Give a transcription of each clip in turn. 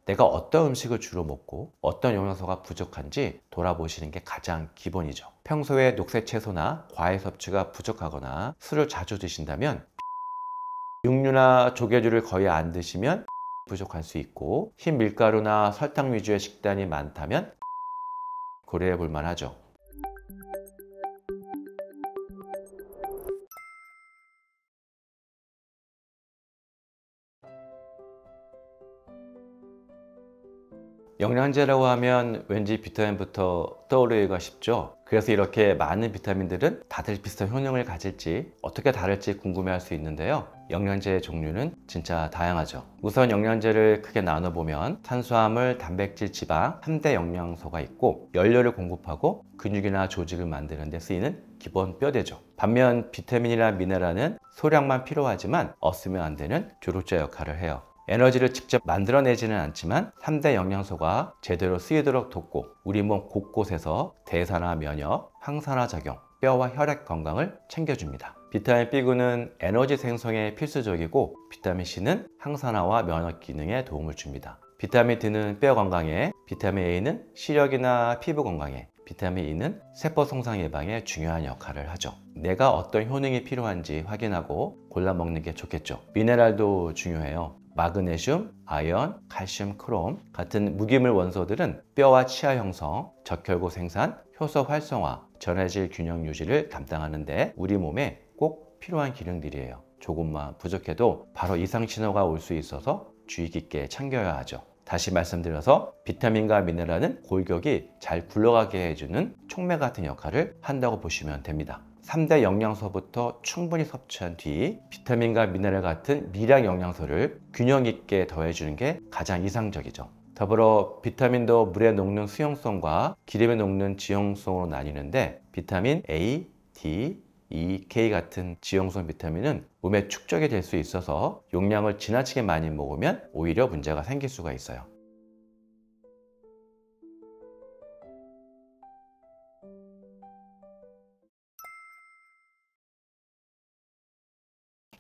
내가 어떤 음식을 주로 먹고 어떤 영양소가 부족한지 돌아보시는 게 가장 기본이죠. 평소에 녹색 채소나 과일 섭취가 부족하거나 술을 자주 드신다면, 육류나 조개류를 거의 안 드시면 부족할 수 있고, 흰 밀가루나 설탕 위주의 식단이 많다면 고려해 볼 만하죠. 영양제라고 하면 왠지 비타민부터 떠오르기가 쉽죠. 그래서 이렇게 많은 비타민들은 다들 비슷한 효능을 가질지, 어떻게 다를지 궁금해할 수 있는데요. 영양제의 종류는 진짜 다양하죠. 우선 영양제를 크게 나눠보면 탄수화물, 단백질, 지방 3대 영양소가 있고, 연료를 공급하고 근육이나 조직을 만드는 데 쓰이는 기본 뼈대죠. 반면 비타민이나 미네랄은 소량만 필요하지만 없으면 안 되는 조력자 역할을 해요. 에너지를 직접 만들어내지는 않지만 3대 영양소가 제대로 쓰이도록 돕고, 우리 몸 곳곳에서 대사나 면역, 항산화 작용, 뼈와 혈액 건강을 챙겨줍니다. 비타민 B군은 에너지 생성에 필수적이고, 비타민 C는 항산화와 면역 기능에 도움을 줍니다. 비타민 D는 뼈 건강에, 비타민 A는 시력이나 피부 건강에, 비타민 E는 세포 손상 예방에 중요한 역할을 하죠. 내가 어떤 효능이 필요한지 확인하고 골라 먹는 게 좋겠죠. 미네랄도 중요해요. 마그네슘, 아연, 칼슘, 크롬 같은 무기물 원소들은 뼈와 치아 형성, 적혈구 생산, 효소 활성화, 전해질 균형 유지를 담당하는데 우리 몸에 꼭 필요한 기능들이에요. 조금만 부족해도 바로 이상 신호가 올 수 있어서 주의 깊게 챙겨야 하죠. 다시 말씀드려서 비타민과 미네랄은 골격이 잘 굴러가게 해주는 촉매 같은 역할을 한다고 보시면 됩니다. 3대 영양소부터 충분히 섭취한 뒤 비타민과 미네랄 같은 미량 영양소를 균형 있게 더해주는 게 가장 이상적이죠. 더불어 비타민도 물에 녹는 수용성과 기름에 녹는 지용성으로 나뉘는데, 비타민 A, D, E, K 같은 지용성 비타민은 몸에 축적이 될 수 있어서 용량을 지나치게 많이 먹으면 오히려 문제가 생길 수가 있어요.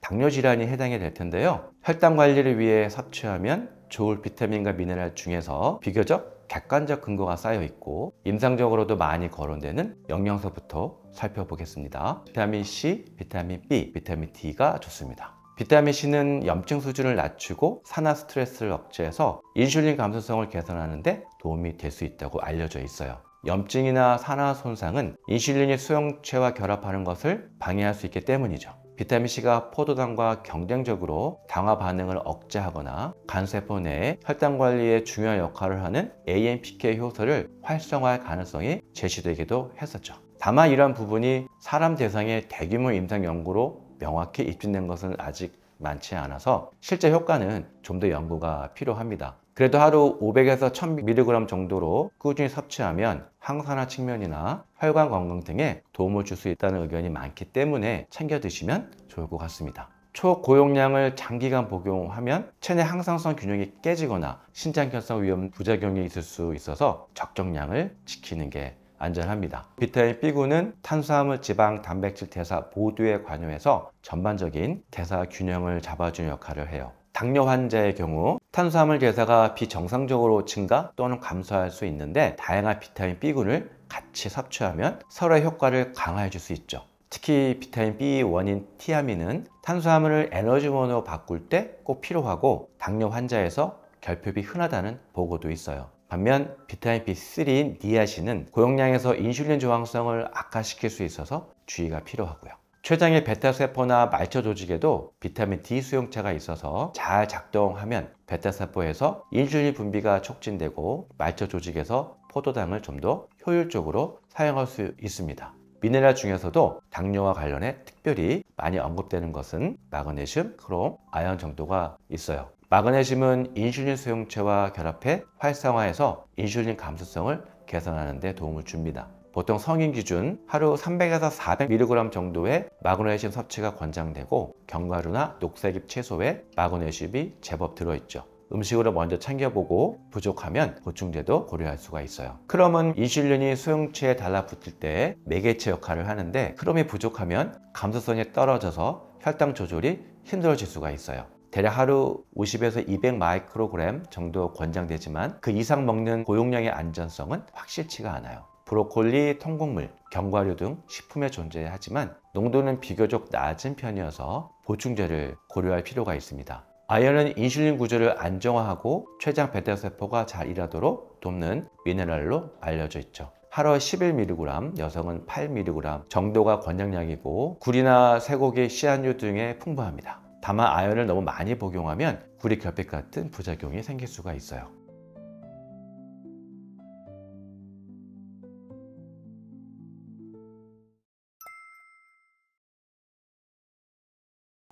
당뇨 질환이 해당이 될 텐데요. 혈당 관리를 위해 섭취하면 좋을 비타민과 미네랄 중에서 비교적 객관적 근거가 쌓여 있고 임상적으로도 많이 거론되는 영양소부터 살펴보겠습니다. 비타민 C, 비타민 B, 비타민 D가 좋습니다. 비타민 C는 염증 수준을 낮추고 산화 스트레스를 억제해서 인슐린 감수성을 개선하는 데 도움이 될 수 있다고 알려져 있어요. 염증이나 산화 손상은 인슐린이 수용체와 결합하는 것을 방해할 수 있기 때문이죠. 비타민 C가 포도당과 경쟁적으로 당화 반응을 억제하거나 간세포 내에 혈당 관리에 중요한 역할을 하는 AMPK 효소를 활성화할 가능성이 제시되기도 했었죠. 다만 이러한 부분이 사람 대상의 대규모 임상 연구로 명확히 입증된 것은 아직 많지 않아서 실제 효과는 좀 더 연구가 필요합니다. 그래도 하루 500에서 1000mg 정도로 꾸준히 섭취하면 항산화 측면이나 혈관 건강 등에 도움을 줄 수 있다는 의견이 많기 때문에 챙겨 드시면 좋을 것 같습니다. 초고용량을 장기간 복용하면 체내 항상성 균형이 깨지거나 신장결석 위험 부작용이 있을 수 있어서 적정량을 지키는 게 안전합니다. 비타민 B군은 탄수화물, 지방, 단백질 대사 모두에 관여해서 전반적인 대사 균형을 잡아주는 역할을 해요. 당뇨 환자의 경우 탄수화물 대사가 비정상적으로 증가 또는 감소할 수 있는데, 다양한 비타민 B군을 같이 섭취하면 서로의 효과를 강화해 줄 수 있죠. 특히 비타민 B 원인 티아민은 탄수화물을 에너지원으로 바꿀 때 꼭 필요하고 당뇨 환자에서 결핍이 흔하다는 보고도 있어요. 반면 비타민 B3인 니아신은 고용량에서 인슐린 저항성을 악화시킬 수 있어서 주의가 필요하고요. 췌장의 베타세포나 말초 조직에도 비타민 D 수용체가 있어서 잘 작동하면 베타세포에서 인슐린 분비가 촉진되고 말초 조직에서 포도당을 좀 더 효율적으로 사용할 수 있습니다. 미네랄 중에서도 당뇨와 관련해 특별히 많이 언급되는 것은 마그네슘, 크롬, 아연 정도가 있어요. 마그네슘은 인슐린 수용체와 결합해 활성화해서 인슐린 감수성을 개선하는 데 도움을 줍니다. 보통 성인 기준 하루 300에서 400mg 정도의 마그네슘 섭취가 권장되고, 견과류나 녹색잎 채소에 마그네슘이 제법 들어있죠. 음식으로 먼저 챙겨보고 부족하면 보충제도 고려할 수가 있어요. 크롬은 인슐린이 수용체에 달라붙을 때 매개체 역할을 하는데, 크롬이 부족하면 감수성이 떨어져서 혈당 조절이 힘들어질 수가 있어요. 대략 하루 50에서 200 마이크로그램 정도 권장되지만 그 이상 먹는 고용량의 안전성은 확실치가 않아요. 브로콜리, 통곡물, 견과류 등 식품에 존재하지만 농도는 비교적 낮은 편이어서 보충제를 고려할 필요가 있습니다. 아연은 인슐린 구조를 안정화하고 췌장 배탈세포가 잘 일하도록 돕는 미네랄로 알려져 있죠. 하루 11mg, 여성은 8mg 정도가 권장량이고 굴이나 쇠고기, 씨앗류 등에 풍부합니다. 다만 아연을 너무 많이 복용하면 구리 결핍 같은 부작용이 생길 수가 있어요.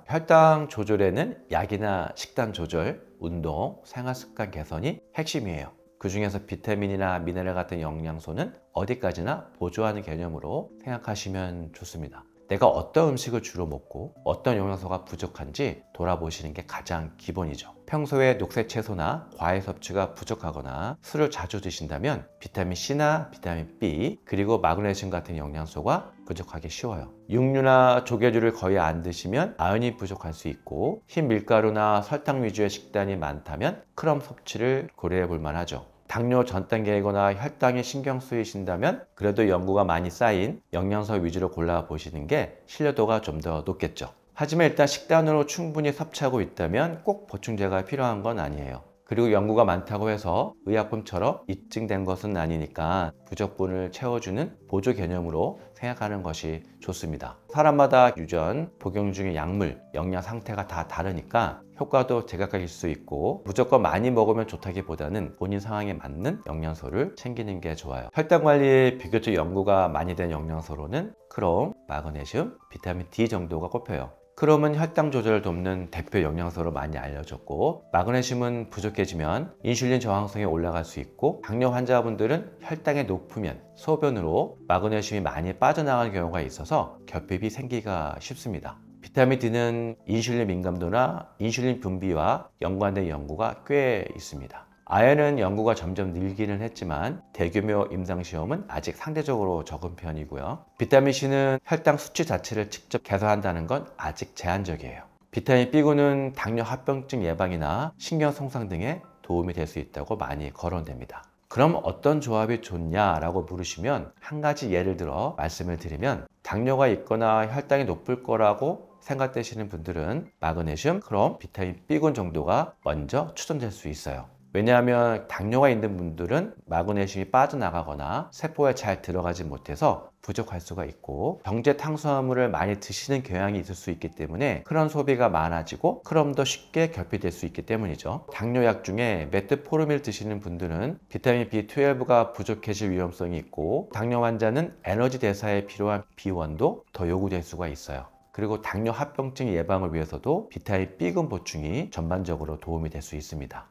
혈당 조절에는 약이나 식단 조절, 운동, 생활습관 개선이 핵심이에요. 그 중에서 비타민이나 미네랄 같은 영양소는 어디까지나 보조하는 개념으로 생각하시면 좋습니다. 내가 어떤 음식을 주로 먹고 어떤 영양소가 부족한지 돌아보시는 게 가장 기본이죠. 평소에 녹색 채소나 과일 섭취가 부족하거나 술을 자주 드신다면 비타민 C나 비타민 B 그리고 마그네슘 같은 영양소가 부족하기 쉬워요. 육류나 조개류를 거의 안 드시면 아연이 부족할 수 있고 흰 밀가루나 설탕 위주의 식단이 많다면 크롬 섭취를 고려해 볼 만하죠. 당뇨 전 단계이거나 혈당에 신경 쓰이신다면 그래도 연구가 많이 쌓인 영양소 위주로 골라보시는 게 신뢰도가 좀 더 높겠죠. 하지만 일단 식단으로 충분히 섭취하고 있다면 꼭 보충제가 필요한 건 아니에요. 그리고 연구가 많다고 해서 의약품처럼 입증된 것은 아니니까 부족분을 채워주는 보조 개념으로 생각하는 것이 좋습니다. 사람마다 유전, 복용 중의 약물, 영양 상태가 다 다르니까 효과도 제각각일 수 있고 무조건 많이 먹으면 좋다기보다는 본인 상황에 맞는 영양소를 챙기는 게 좋아요. 혈당 관리에 비교적 연구가 많이 된 영양소로는 크롬, 마그네슘, 비타민 D 정도가 꼽혀요. 크롬은 혈당 조절을 돕는 대표 영양소로 많이 알려졌고 마그네슘은 부족해지면 인슐린 저항성이 올라갈 수 있고 당뇨 환자분들은 혈당이 높으면 소변으로 마그네슘이 많이 빠져나가는 경우가 있어서 결핍이 생기기가 쉽습니다. 비타민 D는 인슐린 민감도나 인슐린 분비와 연관된 연구가 꽤 있습니다. 아연은 연구가 점점 늘기는 했지만 대규모 임상시험은 아직 상대적으로 적은 편이고요. 비타민 C는 혈당 수치 자체를 직접 개선한다는 건 아직 제한적이에요. 비타민 B군은 당뇨 합병증 예방이나 신경 손상 등에 도움이 될 수 있다고 많이 거론됩니다. 그럼 어떤 조합이 좋냐라고 물으시면 한 가지 예를 들어 말씀을 드리면 당뇨가 있거나 혈당이 높을 거라고 생각되시는 분들은 마그네슘, 크롬, 비타민 B군 정도가 먼저 추천될 수 있어요. 왜냐하면 당뇨가 있는 분들은 마그네슘이 빠져나가거나 세포에 잘 들어가지 못해서 부족할 수가 있고 정제 탄수화물을 많이 드시는 경향이 있을 수 있기 때문에 그런 소비가 많아지고 크롬도 쉽게 결핍될 수 있기 때문이죠. 당뇨약 중에 메트포르밀 드시는 분들은 비타민 B12가 부족해질 위험성이 있고 당뇨 환자는 에너지 대사에 필요한 B1도 더 요구될 수가 있어요. 그리고 당뇨 합병증 예방을 위해서도 비타민 B군 보충이 전반적으로 도움이 될 수 있습니다.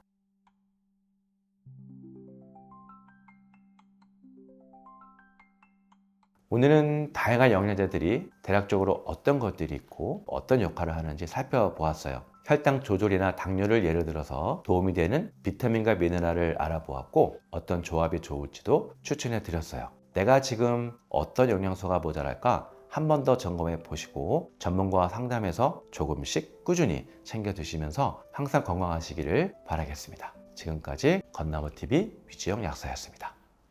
오늘은 다양한 영양제들이 대략적으로 어떤 것들이 있고 어떤 역할을 하는지 살펴보았어요. 혈당 조절이나 당뇨를 예를 들어서 도움이 되는 비타민과 미네랄을 알아보았고 어떤 조합이 좋을지도 추천해 드렸어요. 내가 지금 어떤 영양소가 모자랄까 한 번 더 점검해 보시고 전문가와 상담해서 조금씩 꾸준히 챙겨 드시면서 항상 건강하시기를 바라겠습니다. 지금까지 건나무TV 위지영 약사였습니다.